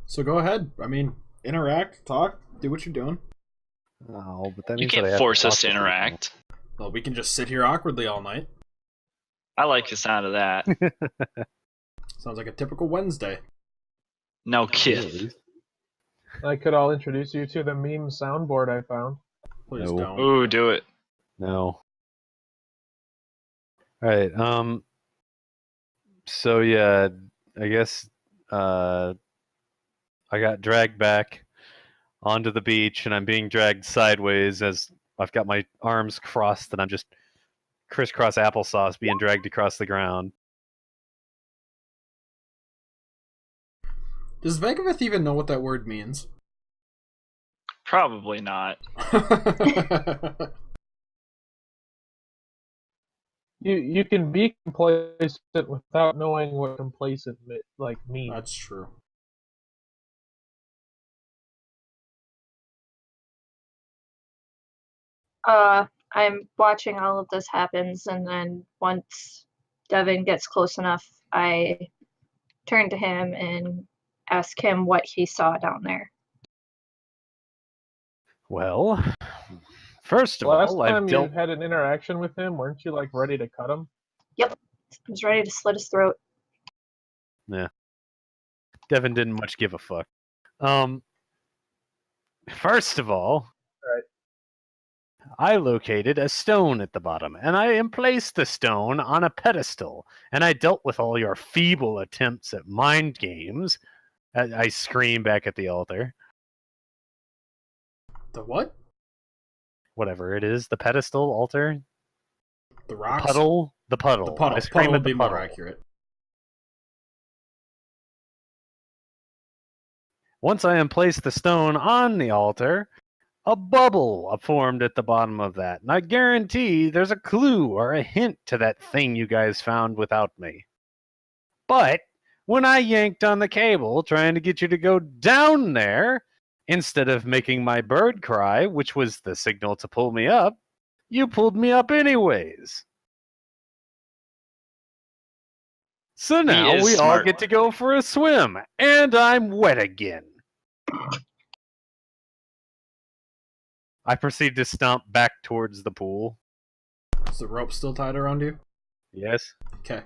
So go ahead. I mean, interact, talk, do what you're doing. Oh, but that You means that can't I have force to us talk to people. interact. Well, we can just sit here awkwardly all night. I like the sound of that. Sounds like a typical Wednesday. No At kid. least. I'll introduce you to the meme soundboard I found. Please No. don't. Ooh, do it. No. All right. So yeah, I guess I got dragged back onto the beach, and I'm being dragged sideways as I've got my arms crossed, and I'm just crisscross applesauce being dragged across the ground. Does Vegavith even know what that word means? Probably not. You can be complacent without knowing what complacent means. That's true. I'm watching all of this happens, and then once Devin gets close enough, I turn to him and ask him what he saw down there. Well, first of Last all, I've time you dealt. had an interaction with him, weren't you ready to cut him? Yep, I was ready to slit his throat. Yeah, Devin didn't much give a fuck. First of all, Right. I located a stone at the bottom, and I emplaced the stone on a pedestal, and I dealt with all your feeble attempts at mind games. I scream back at the altar. The what? Whatever it is, the pedestal, altar, The rocks? puddle, the puddle. The puddle. I scream Puddle at would the be puddle. more accurate. Once I emplaced the stone on the altar, a bubble formed at the bottom of that, and I guarantee there's a clue or a hint to that thing you guys found without me. But when I yanked on the cable trying to get you to go down there, instead of making my bird cry, which was the signal to pull me up, you pulled me up anyways. So now is we all smart. get to go for a swim, and I'm wet again. I proceed to stomp back towards the pool. Is the rope still tied around you? Yes. Okay.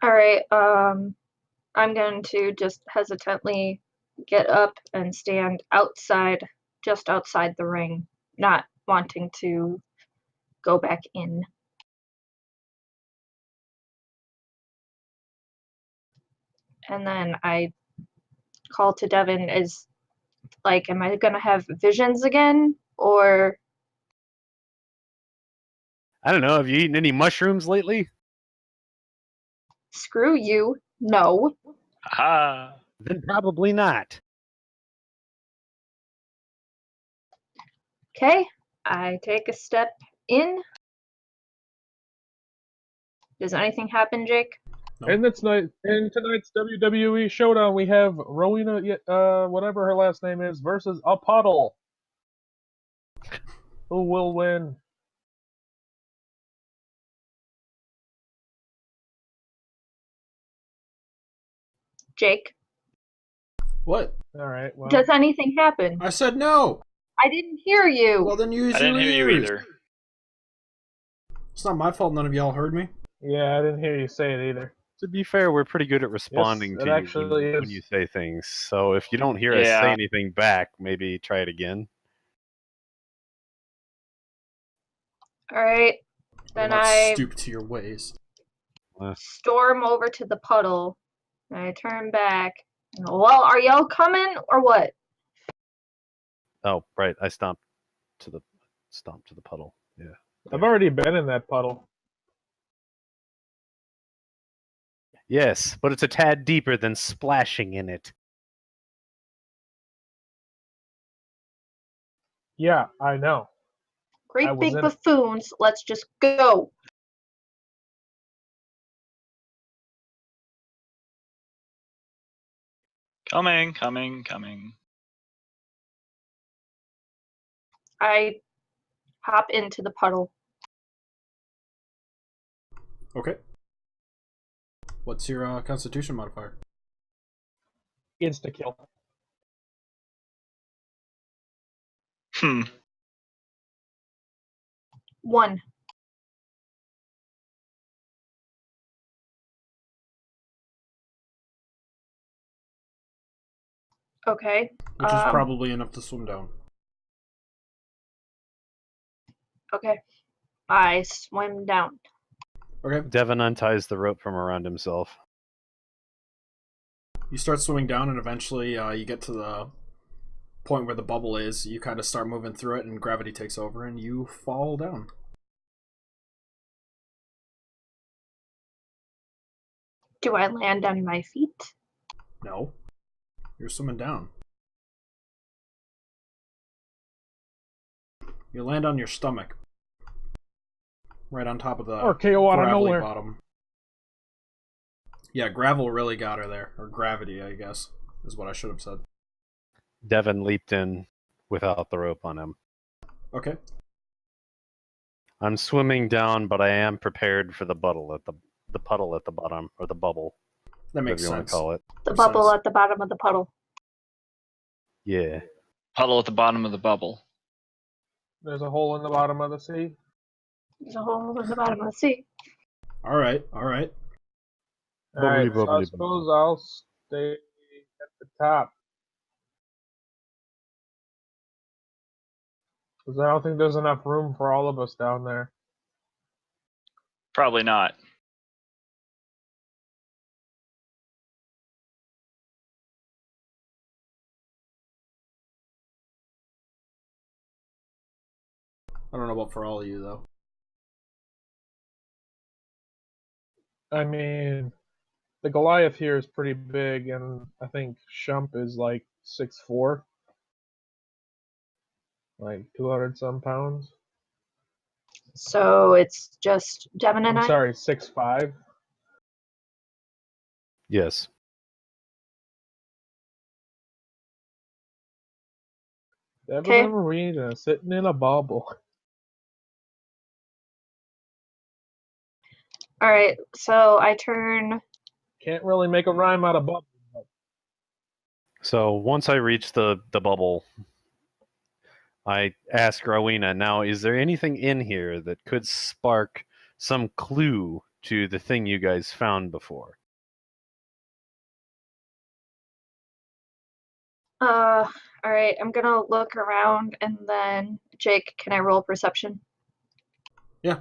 All right, I'm going to just hesitantly get up and stand outside, just outside the ring, not wanting to go back in. And then I call to Devin, am I gonna have visions again? Or I don't know, have you eaten any mushrooms lately? screw you, no. Ha! Then probably not. Okay, I take a step in. Does anything happen, Jake? No. In tonight's WWE Showdown, we have Rowena, whatever her last name is, versus a puddle. Who will win? Jake, What? All right. Well, does anything happen? I said no! I didn't hear you. Well, then use I didn't your hear you ears. either. It's not my fault none of y'all heard me. yeah, I didn't hear you say it either. To be fair, we're pretty good at responding it to you actually when is. you say things. So if you don't hear us Yeah. say anything back, maybe try it again. All right, I will then not I stoop to your ways. storm over to the puddle. And I turn back. And, well, are y'all coming or what? Oh, right. I stomped to the puddle. Yeah. I've already been in that puddle. Yes, but it's a tad deeper than splashing in it. Yeah, I know. I Great was big in it. buffoons. Let's just go. Coming, coming, coming. I hop into the puddle. Okay. What's your Constitution modifier? Insta kill. Hmm. 1. Okay. Which is probably enough to swim down. Okay. I swim down. Okay. Devin unties the rope from around himself. You start swimming down, and eventually you get to the point where the bubble is. You kind of start moving through it, and gravity takes over, and you fall down. Do I land on my feet? No. You're swimming down. You land on your stomach. Right on top of the Or KO out of gravelly nowhere. bottom. Yeah, gravel really got her there. Or gravity, I guess, is what I should have said. Devin leaped in without the rope on him. Okay. I'm swimming down, but I am prepared for the puddle at the bottom, or the bubble, That makes whatever you want sense. to call it. The Makes bubble sense. at the bottom of the puddle. Yeah. Puddle at the bottom of the bubble. There's a hole in the bottom of the sea. There's a hole in the bottom of the sea. Alright. Alright, Bubbly, so I bubbly, suppose I'll stay at the top. Because I don't think there's enough room for all of us down there. Probably not. I don't know about for all of you, though. I mean, the Goliath here is pretty big, and I think Shump is like 6'4", like 200 some pounds. So it's just Devin and I'm I? sorry, 6'5". Yes. Devin Okay. and Marina sitting in a bubble. Alright, so I turn. Can't really make a rhyme out of bubble. But So once I reach the bubble, I ask Rowena, now, is there anything in here that could spark some clue to the thing you guys found before? Alright, I'm gonna look around and then, Jake, can I roll perception? Yeah.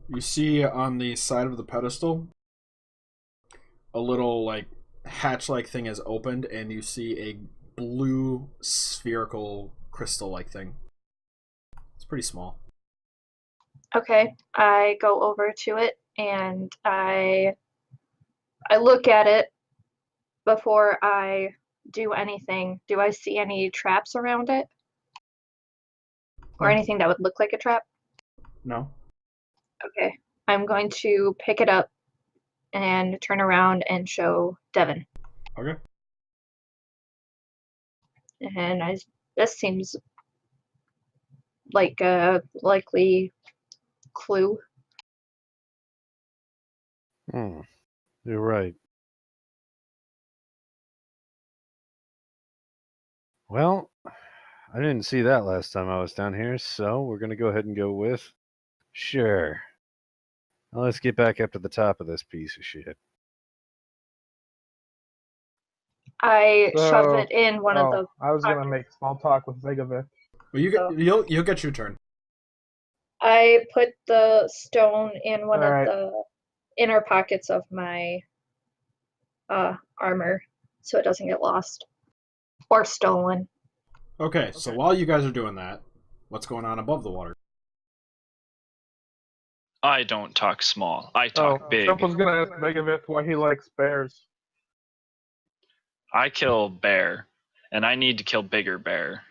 You see on the side of the pedestal, a little, like, hatch-like thing is opened, and you see a blue, spherical, crystal-like thing. It's pretty small. Okay, I go over to it and I look at it before I do anything. Do I see any traps around it? Or No. anything that would look like a trap? No. Okay, I'm going to pick it up and turn around and show Devin. Okay. And this seems like a likely clue. You're right. Well, I didn't see that last time I was down here, so we're going to go ahead and go with sure. Now let's get back up to the top of this piece of shit. I shove So- it in one of the. I was gonna make small talk with Zegovic. Well, you'll get your turn. I put the stone in one Alright. of the inner pockets of my armor so it doesn't get lost or stolen. Okay, so while you guys are doing that, what's going on above the water? I don't talk small. I talk big. Shump was gonna ask Zegovic why he likes bears. I kill bear, and I need to kill bigger bear.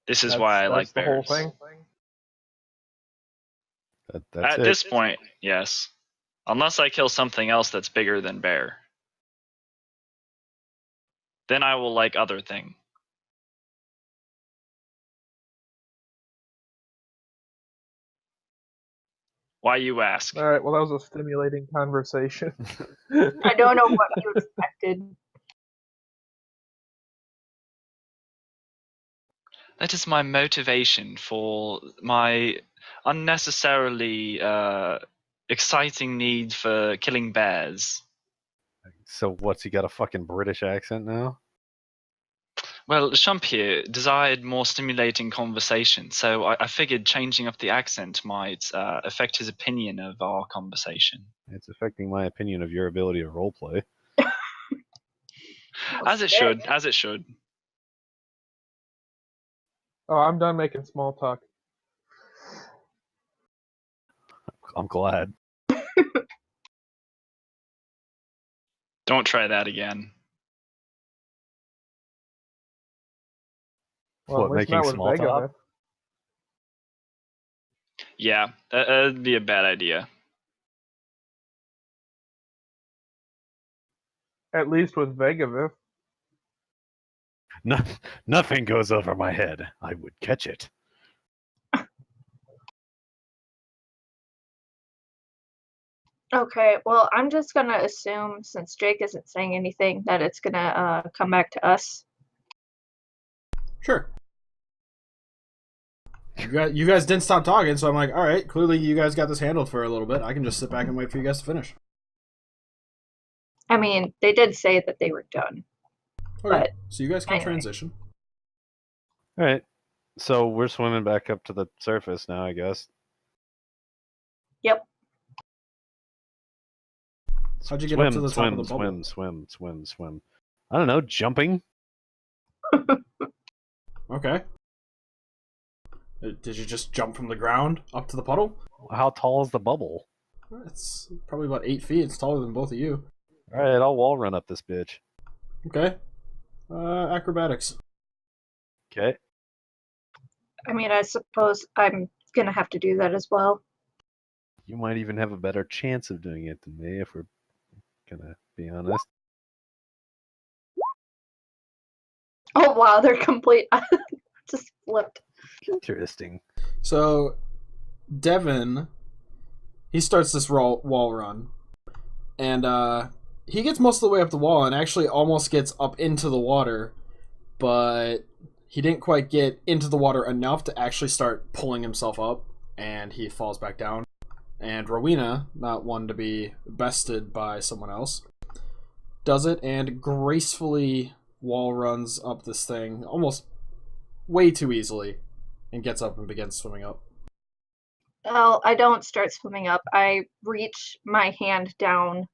This is why I like That's the whole bears. thing. That's At it. this point, yes. Unless I kill something else that's bigger than bear. Then I will like other thing. Why you ask? All right. Well, that was a stimulating conversation. I don't know what you expected. That is my motivation for my unnecessarily exciting need for killing bears. So what's he got a fucking British accent now? Well, Shump here desired more stimulating conversation, so I figured changing up the accent might affect his opinion of our conversation. It's affecting my opinion of your ability to roleplay. As it should, as it should. Oh, I'm done making small talk. I'm glad. Don't try that again. Well, What, at least making not with small talk? Vegavith. Yeah, that'd be a bad idea. At least with Vegavith. No, nothing goes over my head. I would catch it. Okay, well, I'm just gonna assume, since Jake isn't saying anything, that it's gonna come back to us. Sure. You guys didn't stop talking, so I'm like, all right, clearly you guys got this handled for a little bit. I can just sit back and wait for you guys to finish. I mean, they did say that they were done. Okay, But so you guys can anyway. transition. All right. So we're swimming back up to the surface now, I guess. Yep. How'd you get up to the top of the swim, bubble? swim. I don't know, jumping? Okay. Did you just jump from the ground up to the puddle? How tall is the bubble? It's probably about 8 feet. It's taller than both of you. All right, I'll wall run up this bitch. Okay. Acrobatics. Okay. I mean, I suppose I'm gonna have to do that as well. You might even have a better chance of doing it than me, if we're gonna be honest. Oh wow, they're complete. Just flipped. Interesting. So, Devin, he starts this wall run, and he gets most of the way up the wall and actually almost gets up into the water, but he didn't quite get into the water enough to actually start pulling himself up, and he falls back down. And Rowena, not one to be bested by someone else, does it and gracefully wall runs up this thing almost way too easily and gets up and begins swimming up. Well, I don't start swimming up. I reach my hand down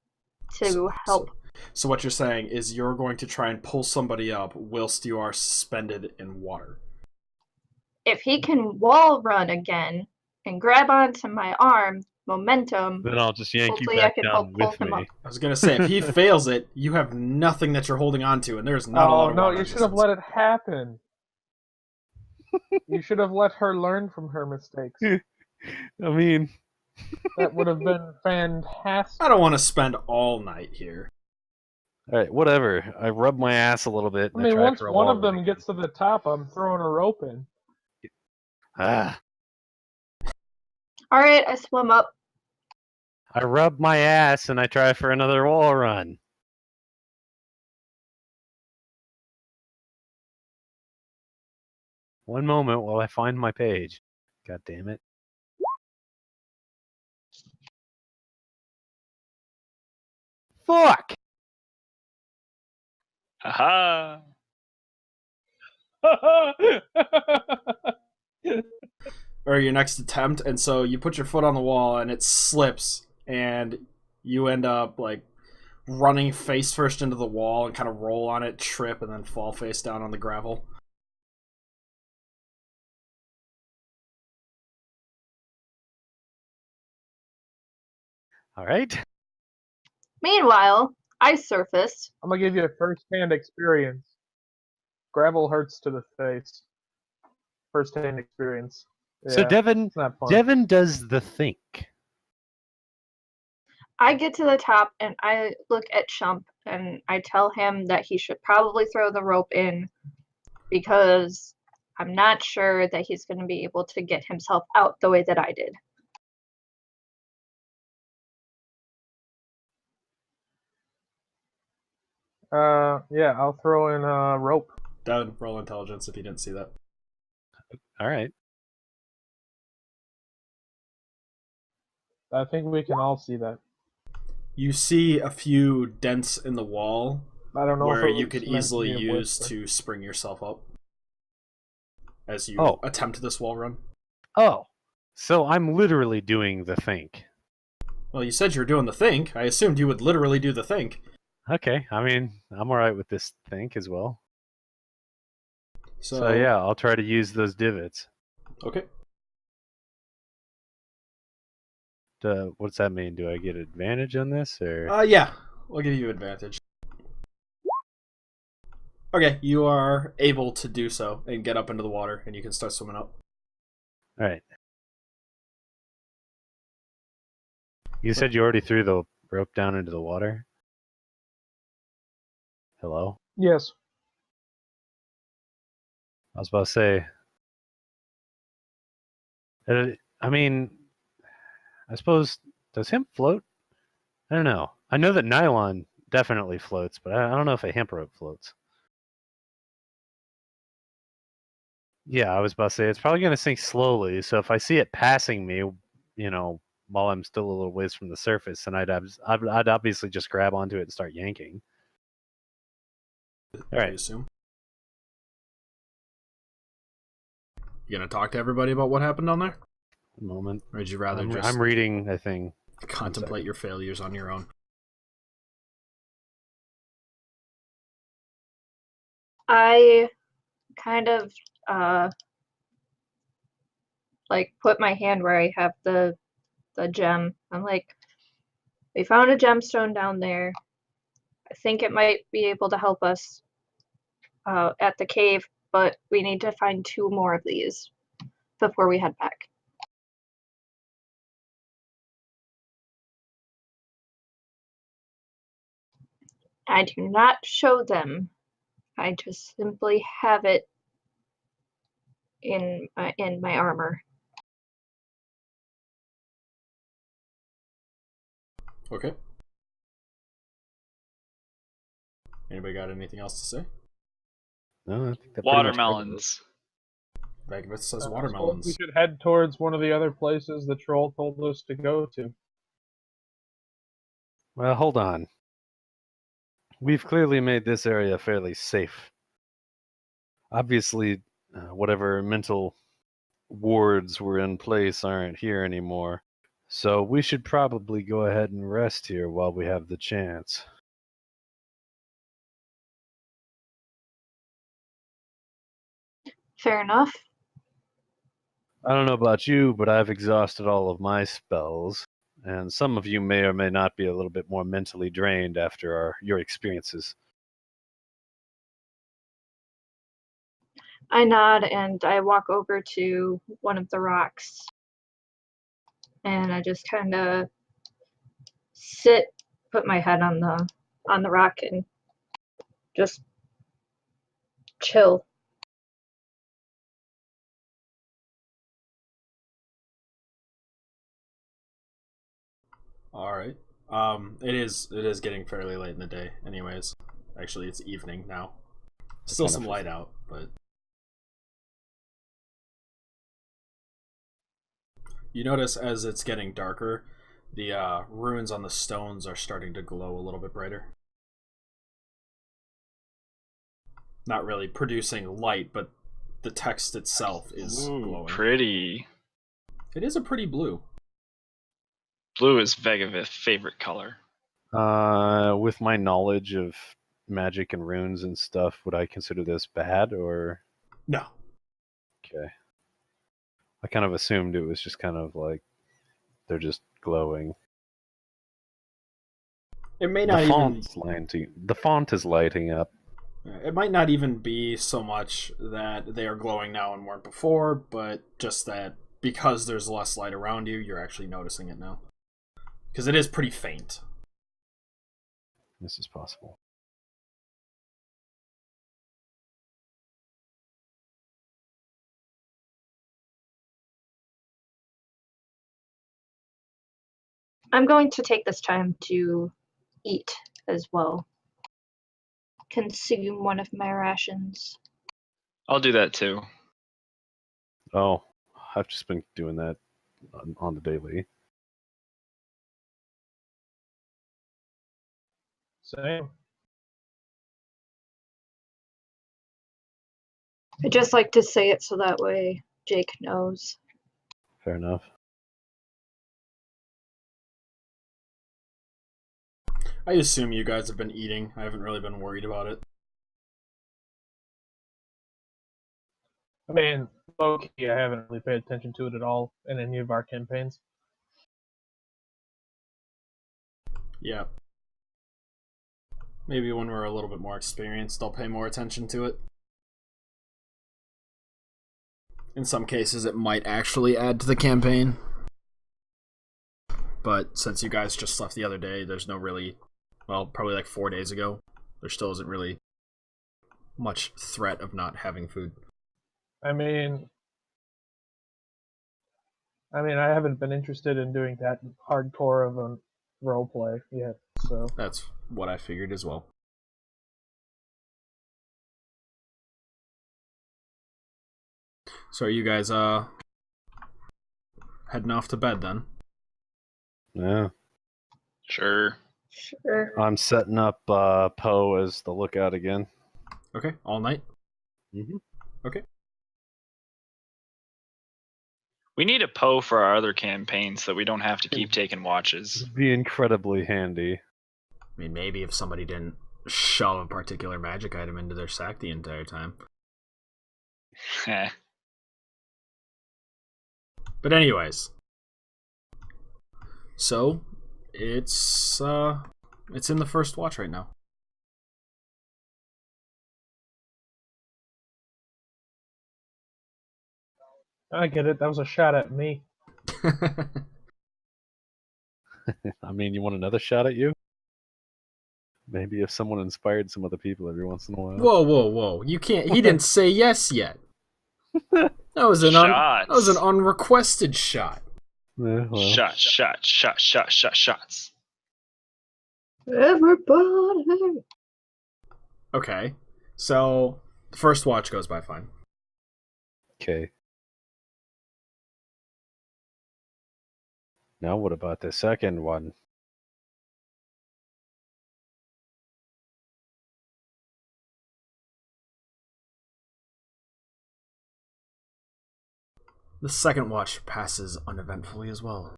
to help. So what you're saying is you're going to try and pull somebody up whilst you are suspended in water. If he can wall run again and grab onto my arm, momentum, Then I'll just yank you hopefully I back can down help pull with him me. up. I was going to say, if he fails it, you have nothing that you're holding on to, and there's not a lot of no, water you should have resistance. let it happen. You should have let her learn from her mistakes. I mean, That would have been fantastic. I don't want to spend all night here. all right, whatever. I rub my ass a little bit. I And mean, try once for a one wall of them run gets to the top, I'm throwing a rope in. again. All right, I swim up. I rub my ass and I try for another wall run. One moment while I find my page. God damn it. Fuck! Haha. Or your next attempt, and so you put your foot on the wall and it slips, and you end up like running face first into the wall and kind of roll on it, trip, and then fall face down on the gravel. All right. Meanwhile, I surfaced. I'm gonna give you a first-hand experience. Gravel hurts to the face. First-hand experience. So Yeah, Devin it's not fun. Devin does the think. I get to the top and I look at Shump and I tell him that he should probably throw the rope in because I'm not sure that he's going to be able to get himself out the way that I did. Yeah, I'll throw in a rope. Devin, roll intelligence if you didn't see that. All right. I think we can all see that. You see a few dents in the wall I don't know if where it you was could meant to easily be a use whisper. to spring yourself up as you Oh. attempt this wall run. Oh, so I'm literally doing the think. Well, you said you were doing the think. I assumed you would literally do the think. Okay, I mean, I'm all right with this think as well. So, So yeah, I'll try to use those divots. Okay. What's that mean? Do I get advantage on this, or? Yeah, we'll give you advantage. Okay, you are able to do so and get up into the water, and you can start swimming up. All right. You said you already threw the rope down into the water? Hello? Yes. I was about to say, I mean, I suppose, does hemp float? I don't know. I know that nylon definitely floats, but I don't know if a hemp rope floats. Yeah, I was about to say, it's probably going to sink slowly, so if I see it passing me, while I'm still a little ways from the surface, then I'd obviously just grab onto it and start yanking. All I right. assume. You gonna talk to everybody about what happened down there? A moment. Or would you rather I'm reading a thing. contemplate your failures on your own? I kind of like put my hand where I have the gem. I'm like, we found a gemstone down there. I think it might be able to help us at the cave, but we need to find 2 more of these before we head back. I do not show them. I just simply have it in my armor. Okay. Anybody got anything else to say? No, I think that pretty much covers it. Watermelons. Bagvith says I suppose watermelons. we should head towards one of the other places the troll told us to go to. Well, hold on. We've clearly made this area fairly safe. Obviously, whatever mental wards were in place aren't here anymore. So we should probably go ahead and rest here while we have the chance. Fair enough. I don't know about you, but I've exhausted all of my spells, and some of you may or may not be a little bit more mentally drained after your experiences. I nod and I walk over to one of the rocks and I just kind of sit, put my head on the rock and just chill. All right. It is getting fairly late in the day. Anyways, actually, it's evening now. Still some light out, but you notice as it's getting darker, the runes on the stones are starting to glow a little bit brighter. Not really producing light, but the text itself is Ooh, glowing. pretty. It is a pretty blue. Blue is Vegavith's favorite color. With my knowledge of magic and runes and stuff, would I consider this bad or? No. Okay. I kind of assumed it was just kind of like they're just glowing. It may not even. The font is lighting up. It might not even be so much that they are glowing now and weren't before, but just that because there's less light around you, you're actually noticing it now. Because it is pretty faint. This is possible. I'm going to take this time to eat as well. consume one of my rations. I'll do that too. Oh, I've just been doing that on the daily. Same. I just like to say it so that way Jake knows. Fair enough. I assume you guys have been eating. I haven't really been worried about it. I mean, low-key, I haven't really paid attention to it at all in any of our campaigns. Yeah. Maybe when we're a little bit more experienced, I'll pay more attention to it. In some cases, it might actually add to the campaign. But since you guys just left the other day, there's no really... Well, probably like 4 days ago, there still isn't really much threat of not having food. I mean, I haven't been interested in doing that hardcore of a roleplay yet, so... That's what I figured as well. So are you guys heading off to bed then? Yeah. Sure. Sure. I'm setting up Poe as the lookout again. Okay, all night? Mm-hmm. Okay. We need a Poe for our other campaigns so we don't have to keep taking watches. It'd be incredibly handy. I mean, maybe if somebody didn't shove a particular magic item into their sack the entire time. Heh. But anyways. So, it's in the first watch right now. I get it, that was a shot at me. I mean, you want another shot at you? Maybe if someone inspired some other people every once in a while. Whoa. You can't. He didn't say yes yet. That was an unrequested shot. Yeah, well, Shots. Everybody. Okay. So, the first watch goes by fine. okay. Now what about the second one? The second watch passes uneventfully as well.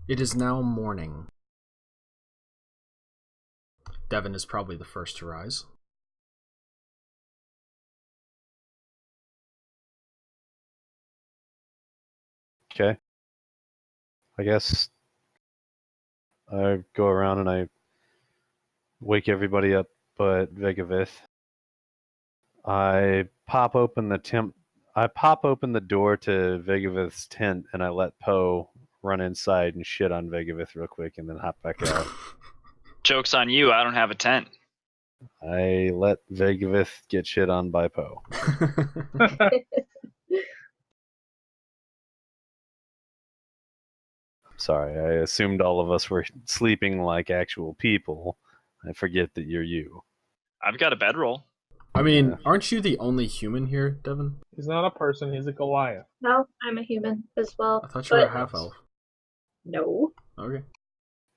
It is now morning. Devin is probably the first to rise. Okay. I guess I go around and I wake everybody up but Vegavith. I pop open the door to Vegavith's tent and I let Poe run inside and shit on Vegavith real quick and then hop back out. Joke's on you, I don't have a tent. I let Vegavith get shit on by Poe. Sorry, I assumed all of us were sleeping like actual people. I forget that you're you. I've got a bedroll. I mean, Yeah. aren't you the only human here, Devin? He's not a person, he's a Goliath. No, I'm a human as well. I thought you were a but half-elf. no. Okay.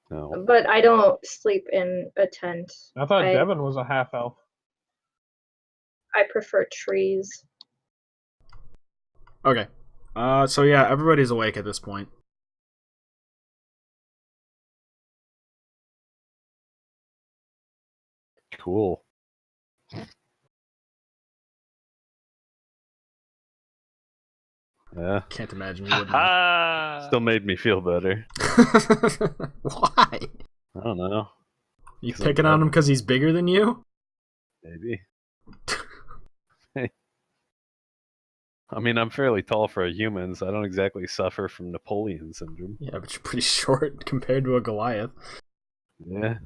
No. But I don't sleep in a tent. I thought Devin was a half-elf. I prefer trees. Okay. So yeah, everybody's awake at this point. Cool. Yeah. Can't imagine you wouldn't. Still made me feel better. Why? I don't know. You 'Cause picking on him because he's bigger than you? Maybe. I mean, I'm fairly tall for a human, so I don't exactly suffer from Napoleon syndrome. Yeah, but you're pretty short compared to a Goliath. Yeah.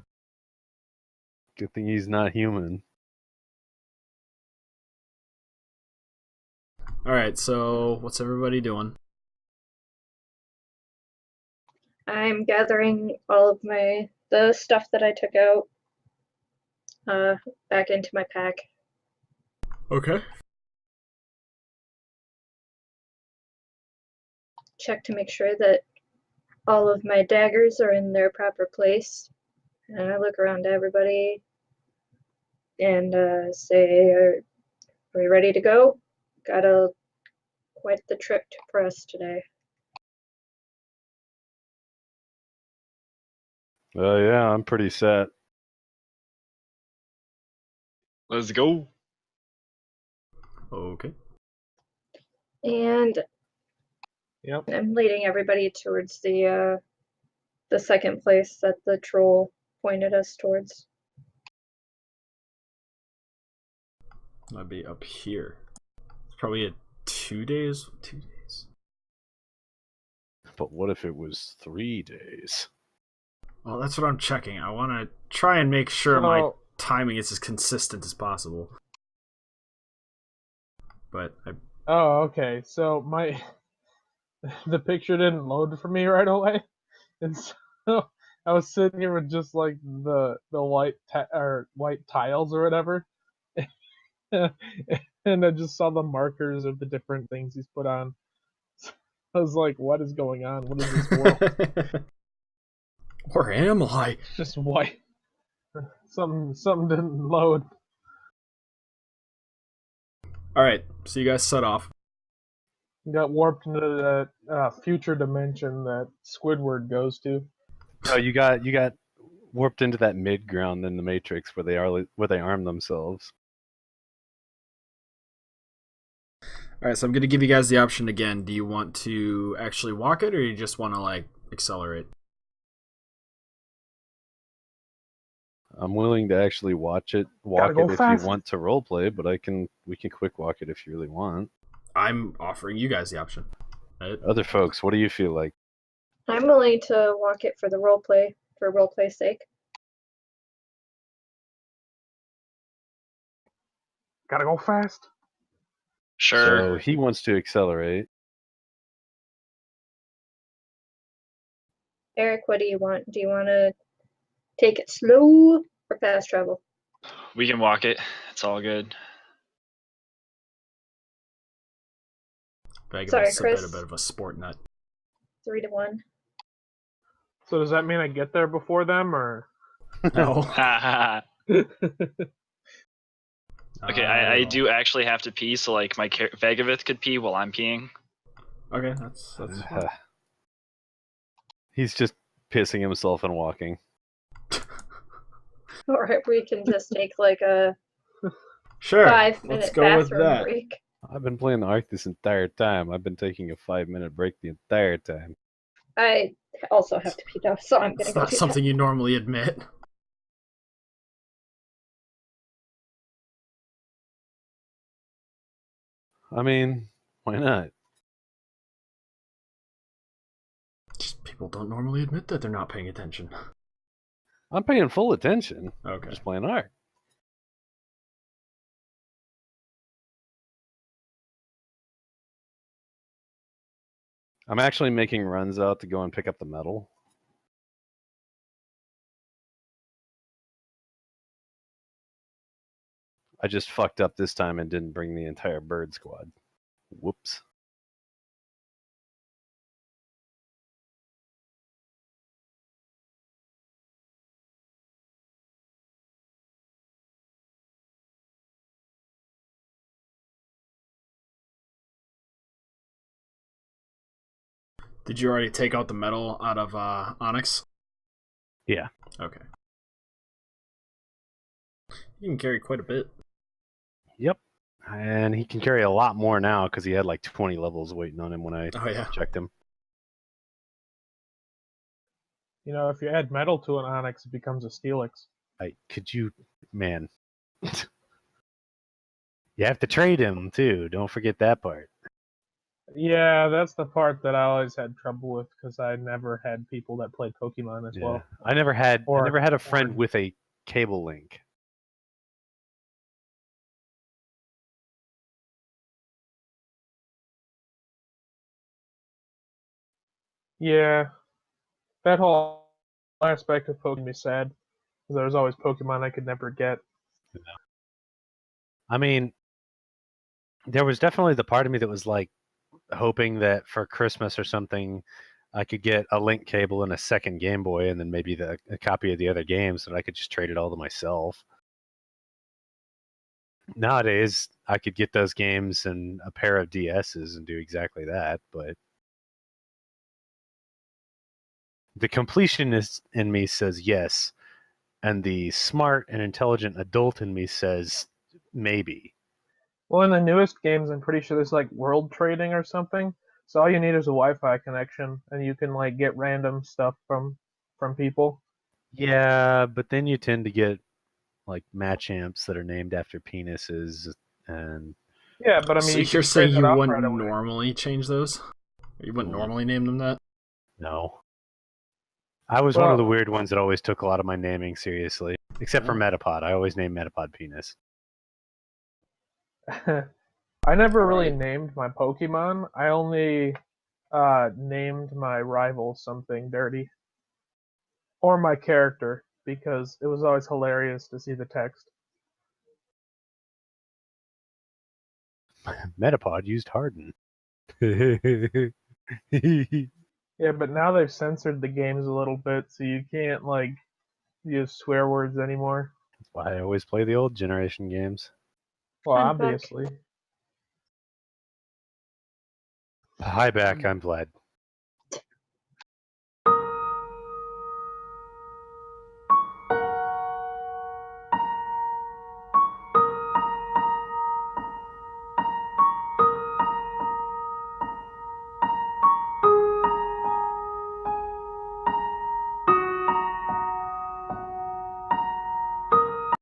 Good thing he's not human. Alright, so what's everybody doing? I'm gathering all of the stuff that I took out. back into my pack. Okay. Check to make sure that all of my daggers are in their proper place. And I look around to everybody and say, are we ready to go? Got quite the trip to press today. Yeah, I'm pretty set. Let's go. Okay. And Yep. I'm leading everybody towards the second place that the troll pointed us towards. That'd be up here. It's probably 2 days. 2 days. But what if it was 3 days? Well, that's what I'm checking. I want to try and make sure my So, timing is as consistent as possible. But oh, okay. So the picture didn't load for me right away, and so I was sitting here with just like the white tiles or whatever, and I just saw the markers of the different things he's put on. I was like, "What is going on? What is this world?" Where am I? It's just white. Something didn't load. All right, so you guys set off. Got warped into that future dimension that Squidward goes to. Oh, you got warped into that mid ground in the Matrix where they arm themselves. All right, so I'm going to give you guys the option again. Do you want to actually walk it, or you just want to like accelerate? I'm willing to actually walk Gotta it go if fast. you want to roleplay, but we can quick walk it if you really want. I'm offering you guys the option. Right? Other folks, what do you feel like? I'm willing to walk it for the roleplay, for roleplay's sake. Gotta go fast. Sure. So he wants to accelerate. Eric, what do you want? Do you want to take it slow or fast travel? We can walk it. It's all good. Bag Sorry, a bit Chris. of a sport nut. 3-1. So does that mean I get there before them, or? No. Okay, I do actually have to pee, so like my Vagavith could pee while I'm peeing. Okay, that's fine. He's just pissing himself and walking. Or we can just take like a Sure. 5-minute Let's go with bathroom that. break. I've been playing the Ark this entire time. I've been taking a 5-minute break the entire time. I also have to pee though, so I'm gonna It's go not do something you normally admit. I mean, why not? Just people don't normally admit that they're not paying attention. I'm paying full attention. Okay. I'm just playing Ark. I'm actually making runs out to go and pick up the metal. I just fucked up this time and didn't bring the entire bird squad. Whoops. Did you already take out the metal out of Onyx? Yeah. Okay. You can carry quite a bit. Yep. And he can carry a lot more now because he had like 20 levels waiting on him when I checked him. You know, if you add metal to an onyx, it becomes a steelix. Man. You have to trade him too. Don't forget that part. Yeah, that's the part that I always had trouble with because I never had people that played Pokemon as well. I never had a friend or- with a cable link. Yeah, that whole aspect of Pokemon made me sad because there was always Pokemon I could never get I mean, there was definitely the part of me that was like hoping that for Christmas or something, I could get a link cable and a second Game Boy, and then maybe a copy of the other games, so that I could just trade it all to myself. Nowadays, I could get those games and a pair of DSs and do exactly that, but the completionist in me says yes, and the smart and intelligent adult in me says maybe. Well, in the newest games, I'm pretty sure there's like world trading or something. So all you need is a Wi-Fi connection, and you can like get random stuff from people. Yeah, but then you tend to get like match amps that are named after penises, and Yeah, but I mean, So you can you're trade saying that you off wouldn't right away. normally change those? You wouldn't normally name them that? no. I was one of the Well, weird ones that always took a lot of my naming seriously, except for Oh. Metapod. I always named Metapod penis. I never really Alright. named my Pokemon. I only named my rival something dirty, or my character, because it was always hilarious to see the text. Metapod used Harden. Yeah, but now they've censored the games a little bit, so you can't like use swear words anymore. That's why I always play the old generation games. Well, I'm back. obviously. Hi back, I'm Vlad.